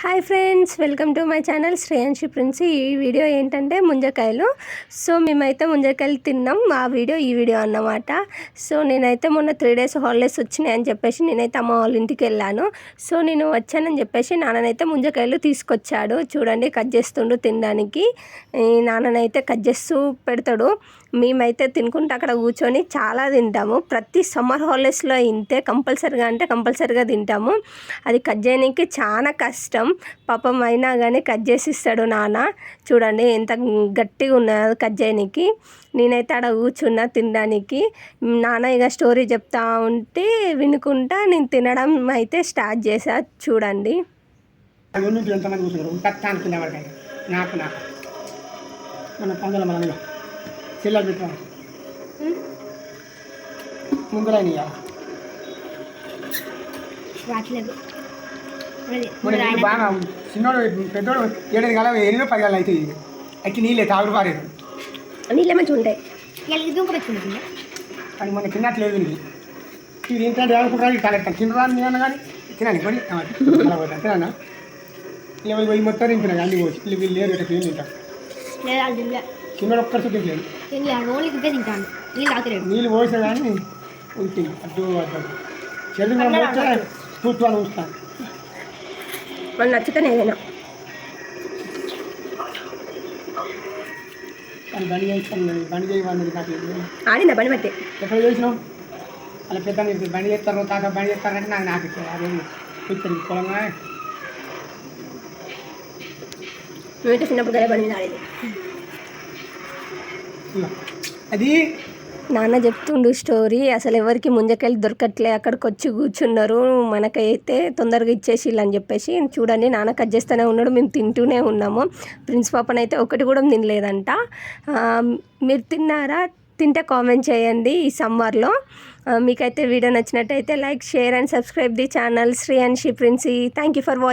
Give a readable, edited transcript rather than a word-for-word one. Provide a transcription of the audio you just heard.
Hi friends, welcome to my channel Shreyanshi Princy. ఈ video ఏంటంటే ముంజకాయలు. సో మేమైతే ముంజకాయలు తిన్నాం. ఈ వీడియో అన్నమాట. సో నేనైతే మొన్న 3 days హాలిడేస్ వచ్చినాయి అని చెప్పేసి నేనైతే అమ్మ వాళ్ళ ఇంటికి వెళ్ళాను. సో నేను వచ్చానని చెప్పేసి నాన్ననైతే ముంజకాయలు తీసుకొచ్చాడు. చూడండి, కట్ చేస్తుండు తినడానికి. నాన్ననైతే కట్ చేస్తూ పెడతాడు. మేమైతే తినుకుంటూ అక్కడ కూర్చొని చాలా తింటాము. ప్రతి సమ్మర్ హాలిడేస్లో ఇంతే, కంపల్సరిగా తింటాము. అది కట్ చేయడానికి చాలా కష్టం పాపం, అయినా కానీ కట్ చేసి ఇస్తాడు నాన్న. చూడండి ఎంత గట్టిగా ఉన్నది కట్ చేయడానికి. నేనైతే ఆడ కూర్చున్నా తినడానికి. నాన్న ఇక స్టోరీ చెప్తా ఉంటే వినుకుంటా నేను తినడం అయితే స్టార్ట్ చేసా. చూడండి, బాగా చిన్నోడు పెద్దోడు 7 కాలం 8 10 కాలం అయితే అక్కి నీళ్ళే తాగుడు పారేది. నీళ్ళే మంచిగా ఉంటాయి కానీ మొన్న తిన్నట్లేదు. ఇది ఏంటంటే అనుకుంటాను కలెక్టాను తినరాని నేను కానీ తినాలి కొని అలా పోతాను తిన్నా లేవల్ పోయి మొత్తం తింటున్నా అన్ని పోసి వీళ్ళు లేరు ఇట్లా తింటాం. చిన్నోడు ఒక్కరి చుట్టూ లేదు, నీళ్ళు పోసినా కానీ ఉంటుంది. అడ్డు అడ్డు చెల్లి పోతే కూర్చోని ఉంచుతాను. మనం నచ్చితేనే ఏదైనా బండి చేస్తాను. బండి చేయమన్నది నాకు ఆడిందా బండి బట్టి ఎక్కడ చేసినాం అలా పెద్ద బండి చేస్తారు కాక బండి చేస్తారంటే నాకు అదే కూర్చొని పొలంగా మేమైతే చిన్నప్పుడు కదా బండి మీద ఆడేది. అది నాన్న చెప్తుండు స్టోరీ. అసలు ఎవరికి ముంజకాయలు దొరకట్లే, అక్కడికి వచ్చి కూర్చున్నారు, మనకైతే తొందరగా ఇచ్చేసి అని చెప్పేసి. చూడండి, నాన్న కట్ చేస్తూనే ఉన్నాడు, మేము తింటూనే ఉన్నాము. ప్రిన్స్ పాపనైతే ఒకటి కూడా తినలేదంట. మీరు తిన్నారా? తింటే కామెంట్ చేయండి. ఈ సమ్మర్లో మీకైతే వీడియో నచ్చినట్టయితే like, share and subscribe the channel Shreyanshi Princy. Thank you for watching.